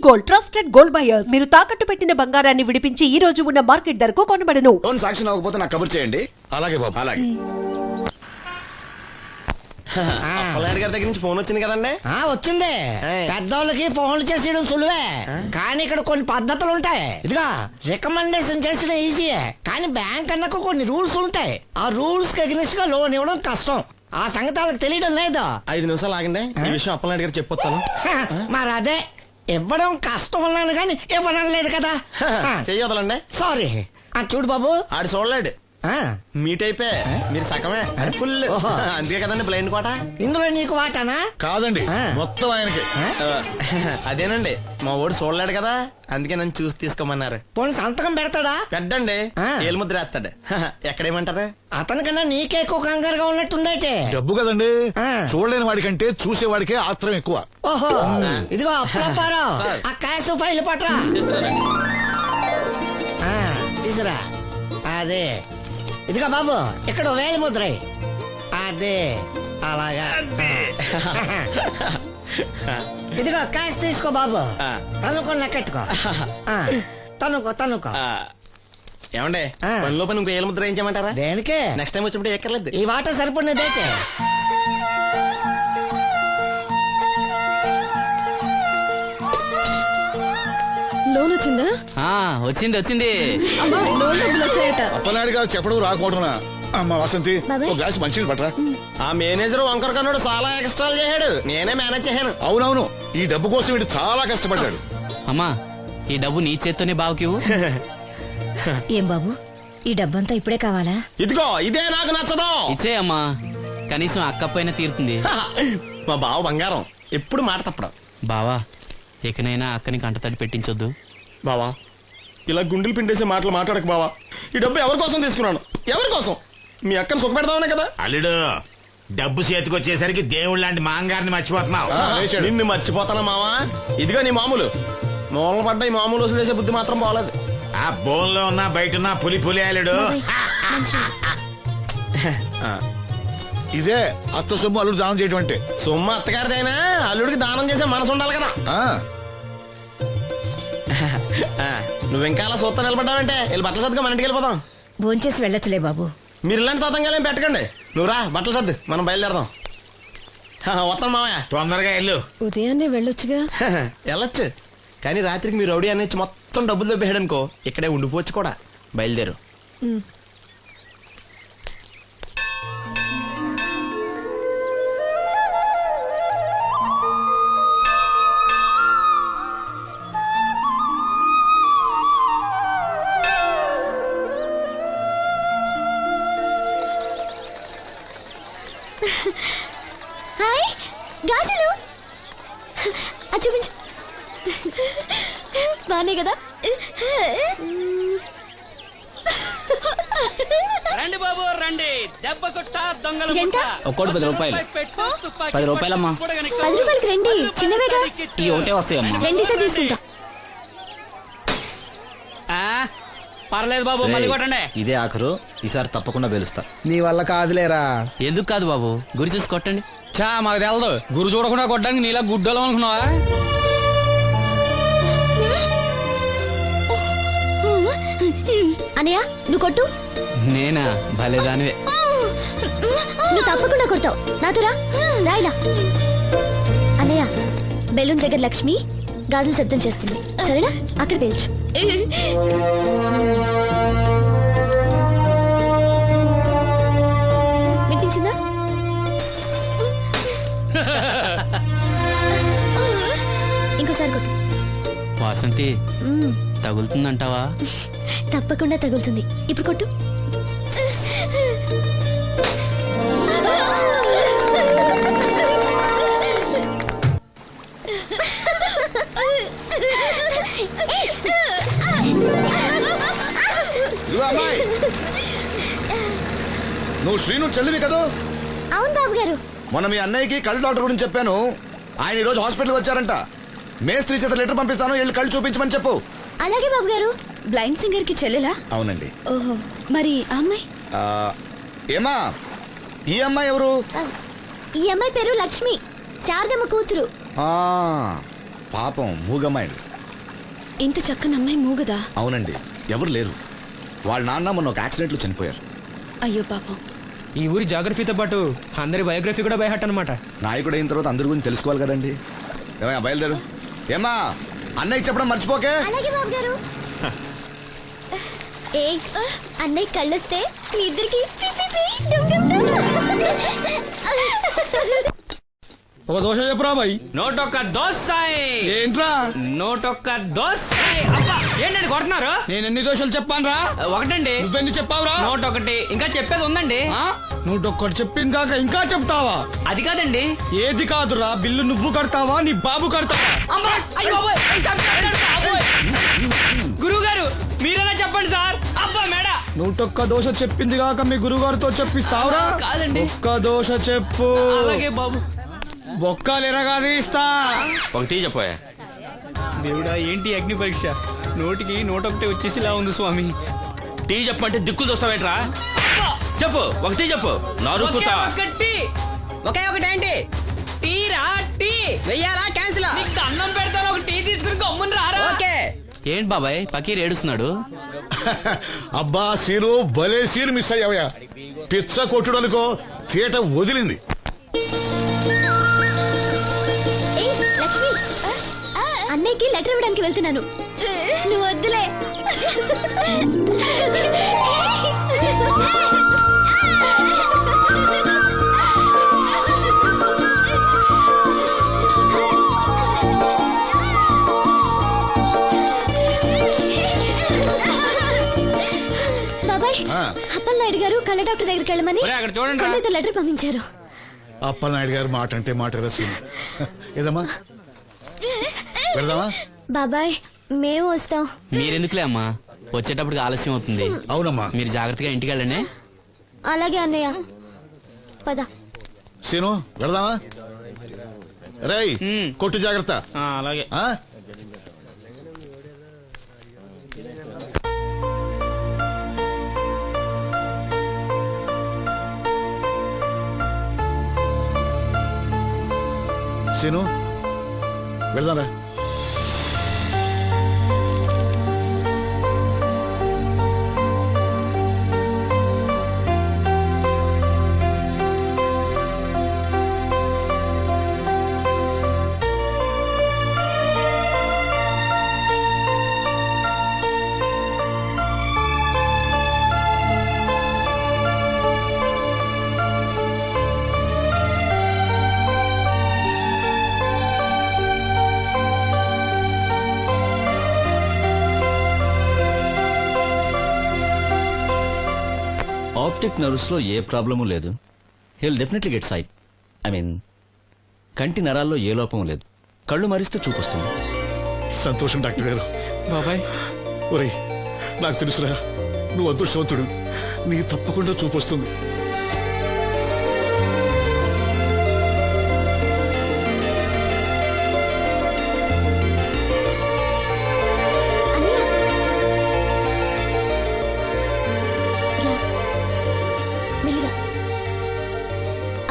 Gold, trusted gold buyers. మీరు తాకట్టు పెట్టిన బంగారాన్ని విడిపించి ఈ రోజు ఉన్న మార్కెట్ ధరకు కొనబడను. లోన్ సాంక్షన్ అవ్వకపోతే నాకు కబుర్ చేయండి. అలాగే బాబు. అలాగే. అప్పలనాయుడు గారి దగ్గర నుంచి ఫోన్ వచ్చింది కదండి. వచ్చింది. పెద్దోళ్ళకి ఫోన్లు చేసేయడం సులువే, కానీ ఇక్కడ కొన్ని పద్ధతులు ఉంటాయి. ఇదిగా రికమెండేషన్ చేసడం ఈజీయే, కానీ బ్యాంక్ అన్నకు కొన్ని రూల్స్ ఉంటాయి. ఆ రూల్స్ కి అగ్నిస్ట్ గా లోన్ ఇవ్వడం కష్టం. ఆ సంగతి వాళ్ళకి తెలియడం లేదు. 5 నిమిషాలు ఆగండి, ఈ విషయం అప్పలనాయుడు గారు చెప్పొస్తాను. మరి అదే ఇవ్వడం కష్టం ఉన్నాను కానీ ఇవ్వడం లేదు కదా. చెయ్యొదలండి. సారీ. చూడు బాబు, ఆడు చూడలేడు, మీట్ అయిపోయి మీరు సగమే ఫుల్. అందుకే కదండి బ్లైండ్ కోట. ఇందులో నీకు వాటానా? కాదండి, మొత్తం ఆయనకి. అదేనండి, మా ఓడు చూడలేడు కదా, అందుకే నన్ను చూసి తీసుకోమన్నారు. పోనీ సంతకం పెడతాడా? పెద్దండి, ఏలు ముద్ర వేస్తాడు. ఎక్కడేమంటారు? అతనికన్నా నీకే ఎక్కువ కంగారుగా ఉన్నట్టుందైతే. డబ్బు కదండి, చూడలేని వాడికంటే చూసేవాడికే ఆత్రం ఎక్కువ. ఓహో, ఇదిగో అప్పుడప్పారావు, ఆ క్యాష్ ఫైల్ పట్రా. తీసురా. అదే, ఇదిగో బాబు, ఇక్కడ వేలి ముద్ర. అదే, అలాగా. ఇదిగో క్యాష్ తీసుకో బాబు, తనుకో లెక్కెట్టుకో. తనుకో. ఏమండే, పనిలో పని ఇంకో ఏలు ముద్ర వేయించమంటారా? దేనికే? నెక్స్ట్ టైం వచ్చినప్పుడు ఎక్కర్లేదు. ఈ వాట సరిపడినదైతే. లోన్ వచ్చిందా? వచ్చింది. అమ్మా, లోన్ డబ్బులు వచ్చాయట. అప్పలనాయుడు గారు చెప్పడం రాకపోవడమా? అమ్మ వసంతి, ఒక గ్లాస్ మంచినీళ్ళు పట్టరా. ఆ మేనేజర్ వంకర కన్నాడు, చాలా ఎక్స్ట్రాలు చేశాడు, నేనే మేనేజ్ చేశాను. అవునవును, ఈ డబ్బు కోసం వీడు చాలా కష్టపడ్డాడు. అమ్మా, ఈ డబ్బు నీ చేత్తోనే బావుకి. ఏం బాబు, ఈ డబ్బంతా ఇప్పుడే కావాలా? ఇదిగో ఇదే నాకు నచ్చదు. ఇచ్చేయమ్మా, కనీసం అక్క పైన తీరుతుంది. మా బావ బంగారం, ఎప్పుడు మాట తప్పడం. బావా, ఇకనైనా అక్కని కంటతడి పెట్టించొద్దు. బావా, ఇలా గుండెలు పిండేసే మాటలు మాట్లాడక బావా. ఈ డబ్బు ఎవరి కోసం తీసుకున్నాను? ఎవరి కోసం? మీ అక్కను సుఖపెడదామనే కదా. అల్లుడు, డబ్బు చేతికొచ్చేసరికి దేవుడు లాంటి మాంగారిని మర్చిపోతున్నావు. నిన్ను మర్చిపోతానా మావా? ఇదిగో నీ మామూలు మూలన పడ్డ ఈ మామూలు వసూలు చేసే బుద్ధి మాత్రం బాగలేదు. ఆ బోన్లో ఉన్నా బయట ఉన్నా పులి అల్లుడు. ఇదే అత్త సొమ్ము అల్లుడు దానం చేయటం అంటే. సొమ్ము అత్తగారిదైనా అల్లుడికి దానం చేసే మనసు ఉండాలి కదా. నువ్వు ఇంకా అలా సూత్తా నిలబడ్డావంటే వెళ్ళి బట్టలు సర్దుగా మన ఇంటికి వెళ్ళిపోదాం. భోంచేసి వెళ్ళొచ్చులే బాబు. మీరు ఇలాంటి తతంగాలేం పెట్టకండి. నువ్వు రా, బట్టలు సర్దు, మనం బయలుదేరదాం. వస్తాం మావయ్య. తొందరగా వెళ్ళు. ఉదయాన్నే వెళ్ళొచ్చుగా. వెళ్ళొచ్చు, కానీ రాత్రికి మీరు రౌడీ అనేది మొత్తం డబ్బులు దొబ్బేయడనుకో, ఇక్కడే ఉండిపోవచ్చు కూడా. బయలుదేరు. హాయ్, గాజులు చూపించు. బానే కదా? రండి బాబు రండి, దెబ్బ కొట్ట దొంగలు. ఒక్కోటి 10 రూపాయలు. 10 రూపాయలమ్మా. 10 రూపాయలకి రండి, చిన్నవేగా. ఈ ఒకటే వస్తాయమ్మా. రెండు సార్ తీసుకుంటా. పర్లేదు బాబు, మళ్ళీ కొట్టండి. ఇదే ఆఖరు, ఈసారి తప్పకుండా పిలుస్తా. నీ వల్ల కాదులేరా. ఎందుకు కాదు బాబు, గురి చూసి కొట్టండి. మాకు తెలదు, గురు చూడకుండా కొట్టడానికి నీలా గుడ్డలం అనుకున్నావా? అనయ్య, నువ్వు కొట్టు. నేనా? భలేదానివే. నువ్వు తప్పకుండా కొడతావు. నాతో రాయిలా. అనయ్య, బెలూన్ దగ్గర లక్ష్మి గాజులు శబ్దం చేస్తుంది, సరేనా? అక్కడ పేల్చు. వినిపించిందా? ఇంకోసారి కొట్టు. వాసంతి, తగులుతుందంటావా? తప్పకుండా తగులుతుంది. ఇప్పుడు కొట్టు. అమ్మాయి, నువ్వు శ్రీను చెల్లివి కదా? అవును బాబు గారు. మొన్న మీ అన్నయ్యకి కళ్ళు డాక్టర్ గురించి చెప్పాను. ఆయన ఈ రోజు హాస్పిటల్ వచ్చారంట. మేస్త్రి చేత లెటర్ పంపిస్తాను, వెళ్ళి కళ్ళు చూపించమని చెప్పు. అలాగే బాబు గారు. బ్లైండ్ సింగర్ కి చెల్లెలా? అవునండి. ఓహో, మరి ఆ అమ్మాయి? ఏమా, ఈ అమ్మాయి ఎవరు? ఈ అమ్మాయి పేరు లక్ష్మి, శారదమ్మ కూతురు. పాపం మూగమ్మాయి. ఇంత చక్కని అమ్మాయి మూగదా? అవునండి, ఎవరు లేరు. వాళ్ళ నాన్న మొన్న ఒక యాక్సిడెంట్ లో చనిపోయారు. అయ్యో పాపం. ఈ ఊరి జాగ్రఫీతో పాటు అందరి బయోగ్రఫీ కూడా బయట అన్నమాట. నాయకుడు అయిన తర్వాత అందరి గురించి తెలుసుకోవాలి కదండి. ఏమయ్యా బయలుదేరు. ఏమా అన్నయ్య చెప్పడం మర్చిపోకే. అలాగే బాబు గారు. ఏ అన్నయ్య కళ్ళొస్తే మీ ఇద్దరికి ఒక దోశ చెప్పురా బాయ్. నోటొక్క దోశ. ఏంట్రా నోటొక్క దోశ. అబ్బా ఏంటండి కొడుతున్నారు? నేను ఎన్ని దోశలు చెప్పానురా? ఒకటండి. నువ్వెన్ని చెప్పావురా? నోటొకటి. ఇంకా చెప్పేది ఉందండి. నువ్వు ఒక్కటి చెప్పింది కాక ఇంకా చెప్తావా? అది కాదండి. ఏది కాదురా, బిల్లు నువ్వు కడతావా నీ బాబు కడతావా? గురువు గారు మీరైనా చెప్పండి సార్. అబ్బా మేడ. నూటొక్క దోశ చెప్పింది కాక మీ గురుగారితో చెప్పిస్తావురా? కాదండి. ఒక్క దోశ చెప్పు. అలాగే బాబు. బొక్కలు ఎరగాది ఇస్తా. ఒకటి చెప్పోయా. దేవుడా ఏంటి అగ్ని పరీక్ష? నోటికి నూటొకటి వచ్చేసిలా ఉంది స్వామి. టీ చెప్పమంటే దిక్కులు చూస్తావేట్రా? చెప్పు, ఒకటి చెప్పు. నరుకుతా. ఒకటి. ఒకే ఒకటేంటి? టీ రా. టీ వెయ్యాలా క్యాన్సిల్? అన్నం పెడతాను. ఒక టీ తీసుకుని గమ్మున రారా. ఓకే. ఏంటి బాబాయ్ పకీర్ ఏడుస్తున్నాడు? అబ్బా సీను, భలే సీన్ మిస్ అయ్యావయ్యా. పిచ్చ కొట్టుడు అనుకో, చీట వదిలింది. లక్ష్మి, అన్నయ్యకి లెటర్ ఇవ్వడానికి వెళ్తున్నాను. నువ్వు వద్దులే. బాబాయ్, అప్పలనాయుడు గారు కళ్ళ డాక్టర్ దగ్గరికి వెళ్ళమని అక్కడ చూడండి. కళ్ళతో లెటర్ పంపించారు. అప్పలనాయుడు గారు మాట అంటే మాట కదా సీను. ఏదమ్మా వెళ్దామా? బాబాయ్ మేము వస్తాం. మీరెందుకులే అమ్మా, వచ్చేటప్పటికి ఆలస్యం అవుతుంది. అవునమ్మా. మీరు జాగ్రత్తగా ఇంటికి వెళ్ళండి. అలాగే అన్నయ్య, పద. సీను వెళ్దామా? రేయ్ కొట్టు జాగ్రత్త. అలాగే. ఆ? సీను వెళ్దాంరా. ఆప్టిక్ నర్వ్స్ లో ఏ ప్రాబ్లము లేదు. He'll definitely get sight. I mean కంటి నరాల్లో ఏ లోపం లేదు. కళ్ళు మరిస్తే చూపొస్తుంది. సంతోషం డాక్టర్ గారు. బాబాయ్ ఒరేయ్ నాకు తెలుసురా, నువ్వు అదృష్టవంతుడు. నీకు తప్పకుండా చూపొస్తుంది.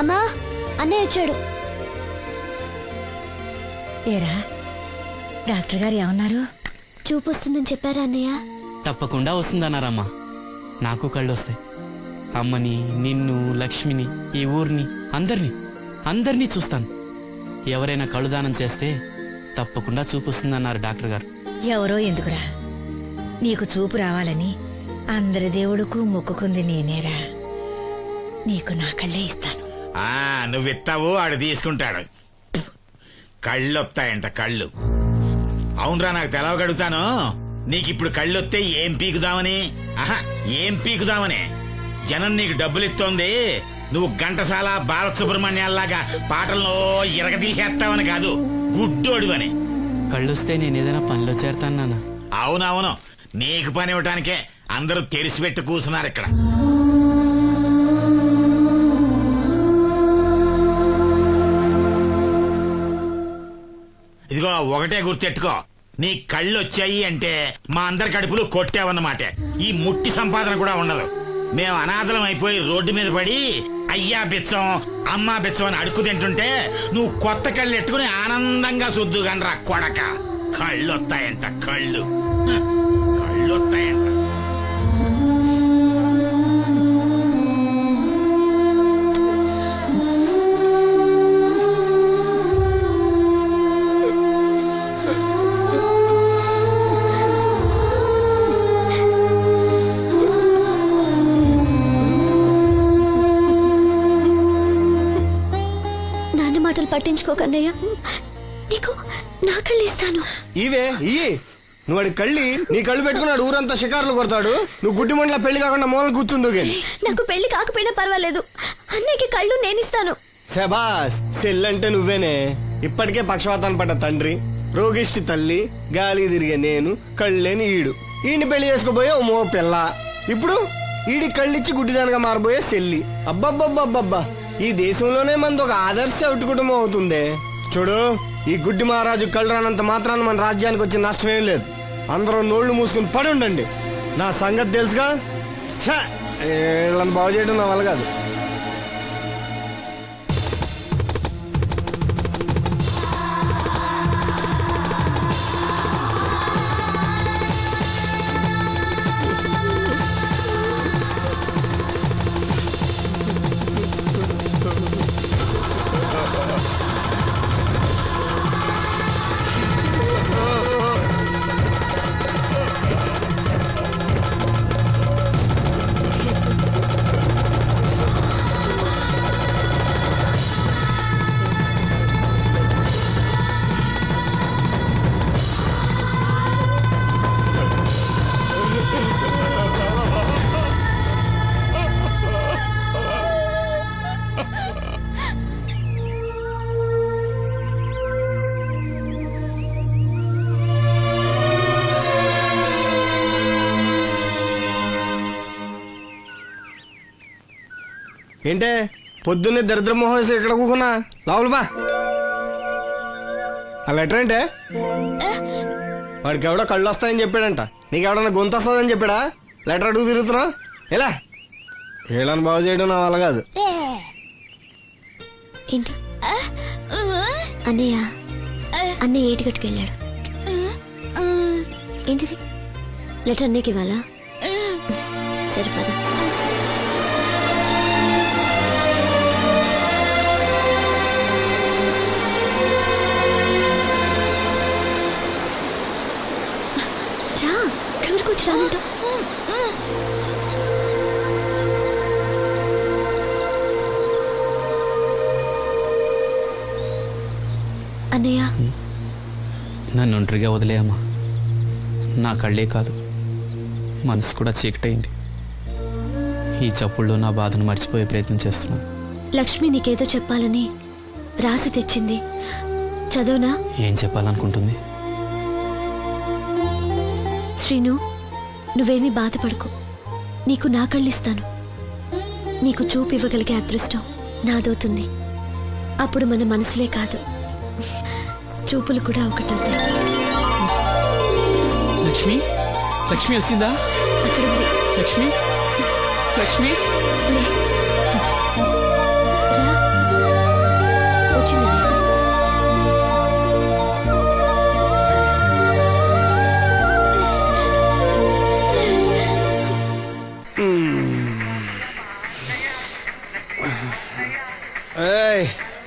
అమ్మా, అన్నయ్య వచ్చాడు. ఏరా డాక్టర్ గారు ఏమన్నారు? చూపు వస్తుందని చెప్పారా అన్నయ్య? తప్పకుండా వస్తుందన్నారమ్మా. నాకు కళ్ళు వస్తాయి. అమ్మని, నిన్ను, లక్ష్మిని, ఈ ఊరిని, అందరినీ చూస్తాను. ఎవరైనా కళ్ళు దానం చేస్తే తప్పకుండా చూపు వస్తుందన్నారు డాక్టర్ గారు. ఎవరో ఎందుకురా, నీకు చూపు రావాలని అందరి దేవుడుకు మొక్కుకుంది నేనేరా. నీకు నా కళ్ళే ఇస్తాను. నువ్విస్తావు, ఆడు తీసుకుంటాడు. కళ్ళు వస్తాయంట కళ్ళు. అవునరా, నాకు తెలవగడుగుతాను. నీకిప్పుడు కళ్ళొస్తే ఏం పీకుదామని? ఏం పీకుదామని? జనం నీకు డబ్బులు ఇస్తోంది, నువ్వు ఘంటసాల బాలసుబ్రహ్మణ్యాల్లాగా పాటల్లో ఇరగదీసేస్తావని కాదు, గుడ్డోడివని. కళ్ళొస్తే నేను ఏదైనా పనిలో చేరతాను నాన్న. అవునవును, నీకు పని ఇవ్వటానికే అందరూ తెరిచిపెట్టి కూర్చున్నారు ఇక్కడ. ఇదిగో ఒకటే గుర్తెట్టుకో, నీ కళ్ళు వచ్చాయి అంటే మా అందరి కడుపులు కొట్టావన్నమాట. ఈ ముట్టి సంపాదన కూడా ఉండదు. మేము అనాథలం అయిపోయి రోడ్డు మీద పడి అయ్యా బిచ్చం, అమ్మా బిచ్చం అని అడుక్కు తింటుంటే నువ్వు కొత్త కళ్ళు ఎట్టుకుని ఆనందంగా సుద్దుగానరా కొడక. కళ్ళు వస్తాయంట కళ్ళు కళ్ళు వస్తాయంట. నాన్న మాటలు పట్టించుకోకన్నయ్య, నీకు నా కళ్ళు ఇస్తాను. ఇవే ఇయ్యి నువ్వు వాడి కళ్ళి నీ కళ్ళు పెట్టుకున్నాడు ఊరంతా షికారులు కొడతాడు. నువ్వు గుడ్డి మండల పెళ్లి కాకుండా మూలలు కూర్చుందు గాని. నాకు పెళ్లి కాకపోయినా పర్వాలేదు, అన్నయ్యకి కళ్ళు నేనిస్తాను. శబాస్ సెల్లంటే నువ్వేనే. ఇప్పటికే పక్షవాతాన్ని పడ్డ తండ్రి, రోగిష్టి తల్లి, గాలి తిరిగే నేను, కళ్ళేని ఈడు. ఈయన్ని పెళ్లి చేసుకోబోయే ఓ మో పిల్ల. ఇప్పుడు ఈడి కళ్ళిచ్చి గుడ్డిదానిగా మారబోయే సెల్లి. అబ్బబ్బబ్బబ్బబ్బా, ఈ దేశంలోనే మనది ఒక ఆదర్శ అవుటు కుటుంబం అవుతుందే. చూడు, ఈ గుడ్డి మహారాజు కళ్ళు రానంత మాత్రాన మన రాజ్యానికి వచ్చిన నష్టమేం లేదు. అందరూ నోళ్లు మూసుకుని పడి ఉండండి. నా సంగతి తెలుసుగా. వీళ్ళని బాగు చేయడం నా వల్ల కాదు. ఏంటే పొద్దున్నే దరిద్ర మోహన్ ఇక్కడ కూకున్నా లోపల బా. ఆ లెటర్ ఏంటే? వాడికి ఎవడో కళ్ళు వస్తాయని చెప్పాడంట. నీకెవడన్నా గొంతు వస్తుందని చెప్పాడా? లెటర్ అడుగు తిరుగుతున్నావు ఎలా? వీళ్ళని బాగు చేయడం నా వల్ల కాదు. ఏంటి అన్నయ్య? అన్నయ్య ఏటిగట్టుకు వెళ్ళాడు. ఏంటిది? లెటర్ అన్నయ్యకి ఇవ్వాలా? సరిపదా. రా, ఎవరికి వచ్చి రానంటూ. అన్నయ్య, నన్ను ఒంటరిగా వదిలేయమ్మా. నా కళ్ళే కాదు, మనసు కూడా చీకటైంది. ఈ చప్పుల్లో నా బాధను మర్చిపోయే ప్రయత్నం చేస్తున్నాను. లక్ష్మి నీకేదో చెప్పాలని రాసి తెచ్చింది, చదవనా? ఏం చెప్పాలనుకుంటుంది? శ్రీను, నువ్వేమీ బాధపడకు. నీకు నా కళ్ళిస్తాను. నీకు చూపు ఇవ్వగలిగే అదృష్టం నాదవుతుంది. అప్పుడు మన మనసులే కాదు, చూపులు కూడా ఒకటవుతాయి. లక్ష్మి, లక్ష్మి వచ్చిందా? అక్కడ ఉంది. లక్ష్మి, లక్ష్మి లే. రా. వచ్చింది. ఏయ్,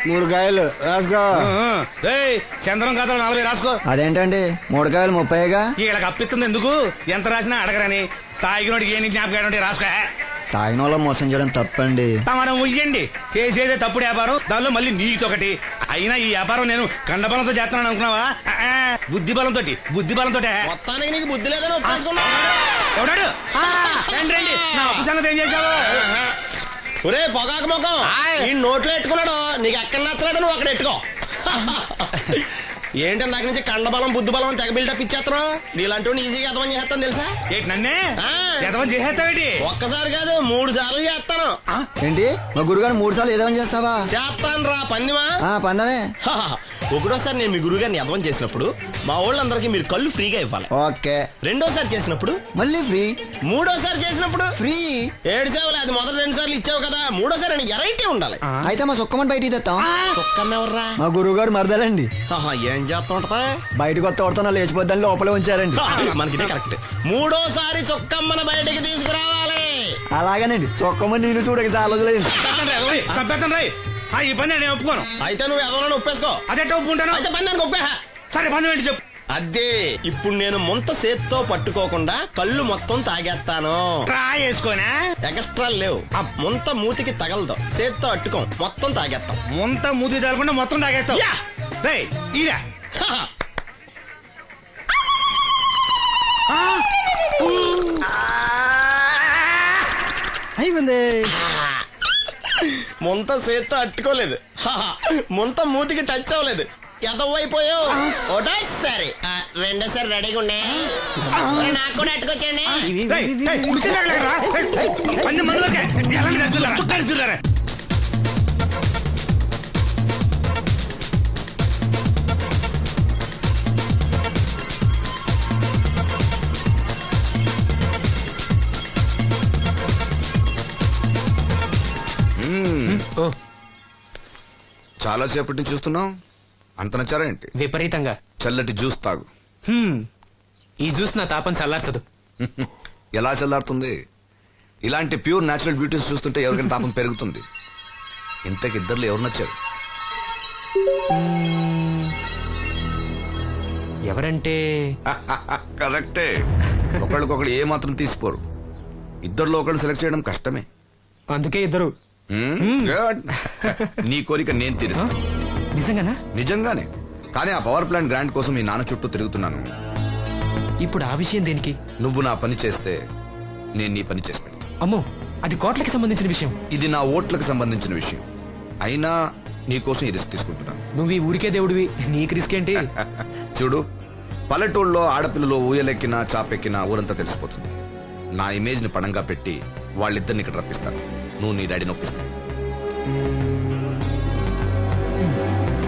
3 కాయలు రాసుకో. చంద్రం కథలు 40 రాసుకో. అదేంటండి 3 కాయలు 30గా? వీళ్ళకి అప్పిస్తుంది ఎందుకు? ఎంత రాసినా అడగరని. తాగినోడికి ఏ జ్ఞాపకం రాసుకో. తాగిన వాళ్ళ మోసం చేయడం తప్పండి. మనం ఉయ్యండి, చేసేదే తప్పుడు వ్యాపారం, దానిలో మళ్ళీ నీతొకటి. అయినా ఈ వ్యాపారం నేను కండబలంతో చేస్తున్నాను అనుకున్నావా? బుద్ధి బలంతో. మొత్తానికి నీకు బుద్ధి లేదని ఎవడాడు? రండి రండి, నా అప్పు సంగతి ఏం చేశావు? ఒరే పొగాకు ముఖం, ఈ నోట్లో ఎట్టుకున్నాడు. నీకు ఎక్కడ నచ్చలేదు, నువ్వు అక్కడ ఎట్టుకో. ఏంటి దాని నుంచి కండబలం బుద్ధి బలం తెగ బిల్డప్ ఇచ్చేస్తున్నావు? నీలాంటి ఈజీగా ఎదవని చేస్తాను తెలుసా? ఏంటి నన్నే ఎదవని చేసేస్తావేటి? ఒక్కసారి కాదు 3 సార్లు చేస్తాను. ఏంటి మా గురుగారు 3 సార్లు ఏదైనా చేస్తావా? చేస్తాను రా పందిమా. పందమే. ఒకటోసారి నేను మీ గురుగారిని ఎదవం చేసినప్పుడు మా వాళ్ళందరికీ మీరు కళ్ళు ఫ్రీగా ఇవ్వాలి. ఓకే. రెండోసారి చేసినప్పుడు మళ్ళీ ఫ్రీ. మూడోసారి చేసినప్పుడు ఫ్రీ. 7 సేవలు అది మొదటి 2 సార్లు ఇచ్చావు కదా, మూడోసారి అని ఎరైటీ ఉండాలి. అయితే మా సుక్కమని బయటికి తెస్తాం. సుక్కమ్మ ఎవర్రా? మా గురువు గారు మరదలండి. ఏం ఏం చేస్తా ఉంటదా బయటకు వస్తే కొడతాను లేచిపోద్దని లోపలే ఉంచారండి. మనకి కరెక్ట్. మూడోసారి చొక్కమ్మను బయటికి తీసుకురావాలి. అలాగేనండి చొక్కమని నేను చూడక చాలా లేదు. ఈ పని నేను ఒప్పుకోను. అయితే నువ్వు ఎవరైనా ఒప్పేసుకో. అదే ఒప్పుకుంటాను. అయితే పని నేను ఒప్పేహా. సరే పని ఏంటి చెప్పు. అదే ఇప్పుడు నేను ముంత చేత్తో పట్టుకోకుండా కళ్ళు మొత్తం తాగేస్తాను. ట్రై చేసుకోనా? ఎక్స్ట్రా లేవు. ఆ ముంత మూతికి తగలదు. చేత్తో అట్టుకోం, మొత్తం తాగేస్తాం. ముంత మూతి తగలకుండా మొత్తం తాగేస్తావు. రేయ్, ఇరా. అయిపోయింది. ముంత చేత్తో అట్టుకోలేదు. ముంత మూతికి టచ్ అవ్వలేదు. ఎదవైపోయావు. ఒకటోసారి రెండోసారి రెడీగా ఉండే. నాకు కూడా అట్టుకొచ్చండి. రేయ్, రేయ్, ఉడితే తగలరా? రేయ్, 10 మందిలోకే. ఎలాంటి దద్దులారా? చుక్కాని చూడరా? చాలా సేపటి నుంచి చూస్తున్నాం. అంత నచ్చారా ఏంటి? విపరీతంగా. చల్లటి జ్యూస్ తాగు. ఈ జ్యూస్ నా తాపం చల్లార్చదు. ఎలా చల్లారుతుంది? ఇలాంటి ప్యూర్ న్యాచురల్ బ్యూటీస్ చూస్తుంటే ఎవరికైనా తాపం పెరుగుతుంది. ఇంతకి ఇద్దరు ఎవరు నచ్చారు? ఎవరంటే? కరెక్టే. ఒకళ్ళకొకళ్ళు ఏ మాత్రం తీసిపోరు. ఇద్దరిలో ఒకళ్ళు సెలెక్ట్ చేయడం కష్టమే. అందుకే ఇద్దరు. Good. నీ కోరిక నేను తీరుస్తాను. నిజంగానా? నిజంగానే. కానీ ఆ పవర్ ప్లాంట్ గ్రాంట్ కోసం మీ నాన్న చుట్టూ తిరుగుతున్నాను. ఇప్పుడు ఆ విషయం దేనికి? నువ్వు నా పని చేస్తే నేను నీ పని చేసి పెడతా. అమ్మో, అది కోట్లకి సంబంధించిన విషయం. ఇది నా ఓట్లకు సంబంధించిన విషయం. అయినా నీకోసం ఈ రిస్క్ తీసుకుంటున్నాను. నువ్వు ఈ ఊరికే దేవుడివి, నీకు రిస్క్ ఏంటి? చూడు, పల్లెటూళ్ళలో ఆడపిల్లలు ఊయలెక్కినా చాపెక్కినా ఊరంతా తెలిసిపోతుంది. నా ఇమేజ్ ని పణంగా పెట్టి వాళ్ళిద్దరిని ఇక్కడ రప్పిస్తాను. నువ్వు నీ డాడీ నొప్పిస్తా.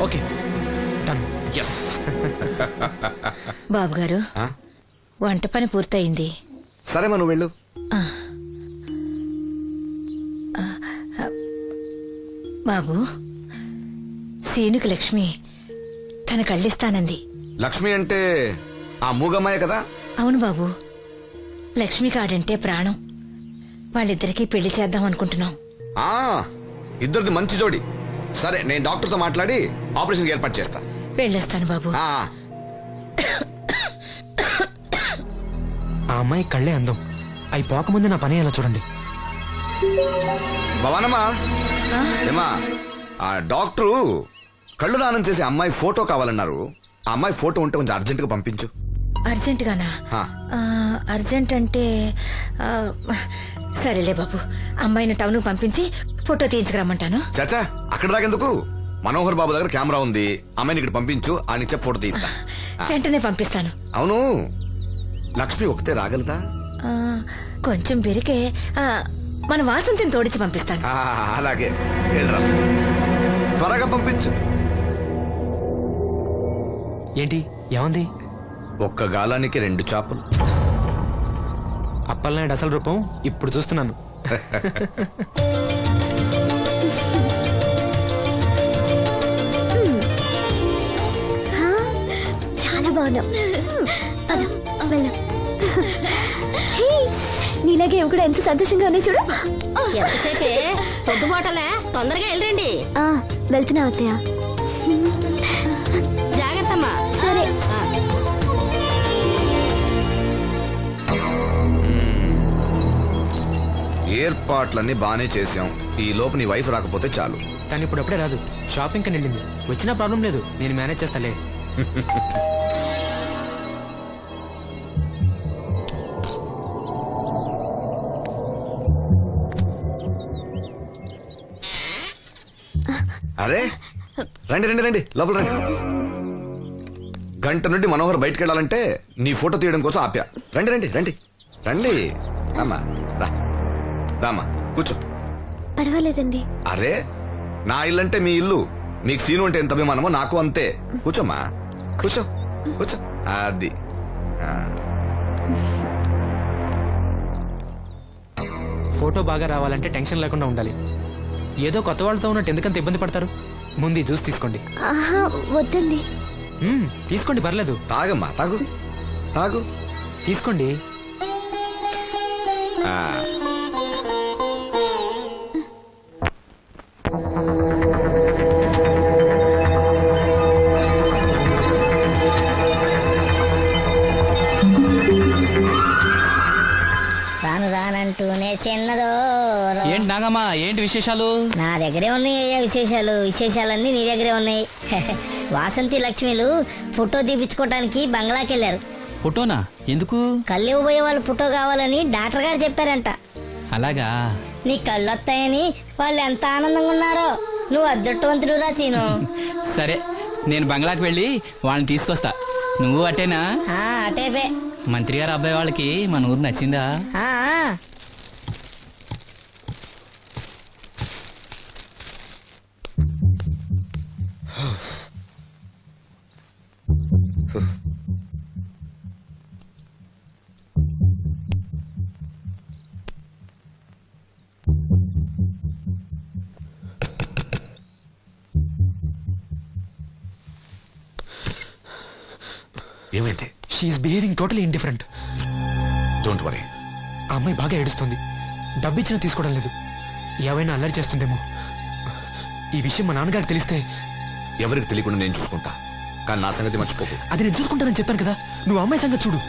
Okay, done. ఎస్. బాబు గారు, వంట పని పూర్తయింది. సరే మనం వెళ్ళు. బాబు, సీనుకి లక్ష్మి తన కళ్ళిస్తానంది. లక్ష్మి అంటే ఆ మూగమ్మాయ కదా? అవును బాబు, లక్ష్మి కాడంటే ప్రాణం. వాళ్ళిద్దరికీ పెళ్లి చేద్దాం అనుకుంటున్నాం. ఆ ఇద్దరిది మంచి జోడి. సరే, నేను డాక్టర్తో మాట్లాడి ఆపరేషన్ ఏర్పాటు చేస్తా. వెళ్ళొస్తాను బాబు. ఆ అమ్మాయి కళ్ళే అందం. అవి పోకముందు నా పని ఎలా చూడండి. భవానమ్మా, ఏమా, ఆ డాక్టరు కళ్ళు దానం చేసే అమ్మాయి ఫోటో కావాలన్నారు. ఆ అమ్మాయి ఫోటో ఉంటే కొంచెం అర్జెంట్ గా పంపించు. అర్జెంట్ గానా? హా. అర్జెంట్ అంటే సరేలే బాబు, అమ్మాయిని టౌన్ పంపించి ఫోటో తీయించుకురమ్మంటాను. చాచా, అక్కడ దాకెందుకు? మనోహర్ బాబు దగ్గర కెమెరా ఉంది. అమ్మాయిని ఇక్కడ పంపించు, ఆయన చెప్పి ఫోటో తీస్తా. వెంటనే పంపిస్తాను. అవును, లక్ష్మి ఒకతే రాగలదా? కొంచెం బెరికే. మన వాసంతిని తోడిచి పంపిస్తాను. అలాగే, వెళ్ళరా, త్వరగా పంపించు. ఏంటి, ఏమంది? ఒక్క గాలానికి 2 చేపలు. అప్పలనాయుడు అసలు రూపం ఇప్పుడు చూస్తున్నాను. చాలా బాగున్నావు. నీలాగే ఇవి కూడా ఎంత సంతోషంగా ఉన్నాయి చూడు. ఎంతసేపే పొద్దుబాటలే, తొందరగా వెళ్ళండి. వెళ్తున్నా అత్తయ్య. జాగ్రత్తమ్మా. సరే. ఏర్పాట్లన్నీ బానే చేసాం. ఈ లోపు నీ వైఫ్ రాకపోతే చాలు. కానీ ఇప్పుడు అప్పుడే రాదు, షాపింగ్ కని వెళ్ళింది. వచ్చినా ప్రాబ్లం లేదు, నేను మేనేజ్ చేస్తాలే. అరే, రండి రండి రండి, లోపల రండి. గంట నుండి మనోహర్ బయటకు వెళ్ళాలంటే నీ ఫోటో తీయడం కోసం ఆప్యా. రండి రండి రండి రండి. రామ్మా, రా, రామ్మా, కూర్చో. పర్వాలేదండి. అరే, నా ఇల్లు అంటే మీ ఇల్లు. మీకు సీను అంటే ఎంత అభిమానమో నాకు అంతే. కూర్చోమ్మా, కూర్చో కూర్చో. అది ఫోటో బాగా రావాలంటే టెన్షన్ లేకుండా ఉండాలి. ఏదో కొత్త వాళ్ళతో ఉన్నట్టు ఎందుకంత ఇబ్బంది పడతారు? ముందు జ్యూస్ తీసుకోండి. వద్దండి. తీసుకోండి పర్లేదు. తాగమ్మా, తాగు తాగు. తీసుకోండి. ఆ. రాను రానంటూనే చిన్నదో. ఏంటి నాగమ్మా, ఏంటి విశేషాలు? నా దగ్గరే ఉన్నాయి అయ్యా విశేషాలన్నీ నీ దగ్గరే ఉన్నాయి. వాసంతి లక్ష్మిలు ఫోటో తీపించుకోవటానికి బంగ్లాకి వెళ్ళారు. ఫోటోనా? ఎందుకు? కళ్ళు ఇవ్వబోయే వాళ్ళు ఫోటో కావాలని డాక్టర్ గారు చెప్పారంట. అలాగా? నీ కళ్ళు వస్తాయని వాళ్ళు ఎంత ఆనందంగా ఉన్నారో. నువ్వు అదృష్టవంతుడు రా సీను. సరే, నేను బంగ్లాకి వెళ్ళి వాళ్ళని తీసుకొస్తా. నువ్వు అటేనా? అటేపే. మంత్రి గారు అబ్బాయి వాళ్ళకి మన ఊరు నచ్చిందా? ఏమైంది? She is behaving totally indifferent. Don't worry. ఆ అమ్మాయి బాగా ఏడుస్తుంది. డబ్బిచ్చినా తీసుకోవడం లేదు. ఏవైనా అల్లరి చేస్తుందేమో. ఈ విషయం మా నాన్నగారికి తెలిస్తే. ఎవరికి తెలియకుండా నేను చూసుకుంటా, కానీ నా సంగతి మర్చిపోకు. అది నేను చూసుకుంటానని చెప్పాను కదా, నువ్వు అమ్మాయి సంగతి చూడు.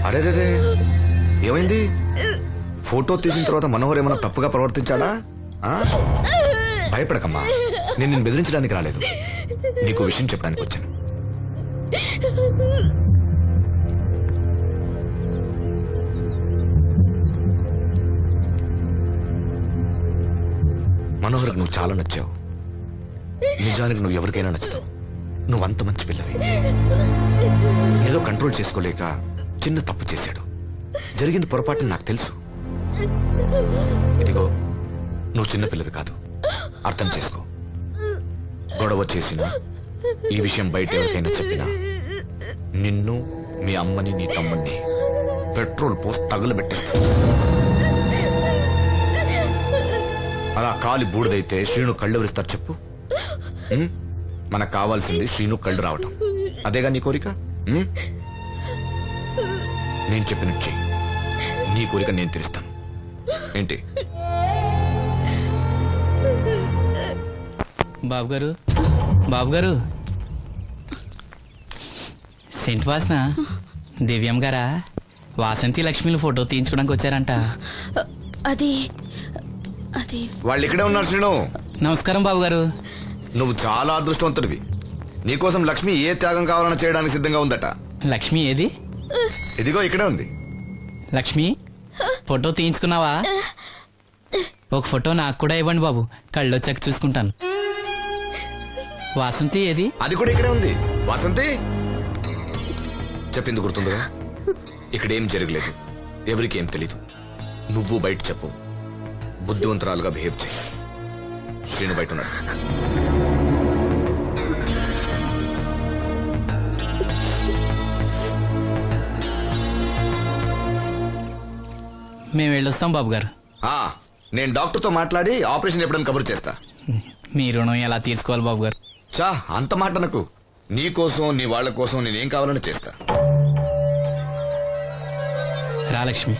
అరే ఏమైంది? ఫోటో తీసిన తర్వాత మనోహర్ ఏమైనా తప్పుగా ప్రవర్తించాడా? భయపడకమ్మా, నేను నిన్ను బెదిరించడానికి రాలేదు, నీకు విషయం చెప్పడానికి వచ్చాను. మనోహర్కి నువ్వు చాలా నచ్చావు. నిజానికి నువ్వు ఎవరికైనా నచ్చుతావు. నువ్వంత మంచి పిల్లవి. ఏదో కంట్రోల్ చేసుకోలేక చిన్న తప్పు చేశాడు. జరిగింది పొరపాటు నాకు తెలుసు. ఇదిగో, నువ్వు చిన్న పిల్లవి కాదు, అర్థం చేసుకో. గొడవ చేసినా, ఈ విషయం బయట ఎవరికైనా చెప్పినా నిన్ను, మీ అమ్మని, నీ తమ్ముణ్ణి పెట్రోల్ పోసి తగులబెట్టేస్తా. అలా కాలి బూడిదైతే శ్రీను కళ్ళు ఎవరిస్తారు చెప్పు? మనకు కావాల్సింది శ్రీను కళ్ళు రావటం. అదేగా నీ కోరిక? నేను చెప్పినట్టు చెయ్యి, నీ కోరిక నేను తీరుస్తాను. ఏంటి? బాబు గారు, సెంట్ వాసన దివ్యం గారా? వాసంతి లక్ష్మిలు ఫోటో తీయించుకోవడానికి వచ్చారంట. అది వాళ్ళు ఇక్కడే ఉన్నారు. శ్రీను, నమస్కారం బాబు గారు. నువ్వు చాలా అదృష్టవంతుడివి. నీకోసం లక్ష్మి ఏ త్యాగం కావాలన్నా చేయడానికి సిద్ధంగా ఉందట. లక్ష్మి ఏది? ఇదిగో ఇక్కడే ఉంది. లక్ష్మి, ఫోటో తీయించుకున్నావా? ఒక ఫోటో నాకు కూడా ఇవ్వండి బాబు, కళ్ళు వచ్చాక చూసుకుంటాను. వాసంతి ఏది? అది కూడా ఇక్కడే ఉంది. వాసంతి, చెప్పింది గుర్తుందిగా? ఇక్కడేం జరగలేదు, ఎవరికి ఏం తెలీదు. నువ్వు బయట చెప్పు, బుద్ధివంతరాలుగా బిహేవ్ చేయి. శ్రీను బయట ఉన్నాడు. మేము వెళ్ళొస్తాం బాబు గారు. నేను డాక్టర్తో మాట్లాడి ఆపరేషన్ ఎప్పుడైనా కబురు చేస్తా. మీ రుణం ఎలా తీర్చుకోవాలి బాబు గారు? చా, అంత మాట నాకు. నీ కోసం, నీ వాళ్ళ కోసం నేనేం కావాలని చేస్తా. రా లక్ష్మి.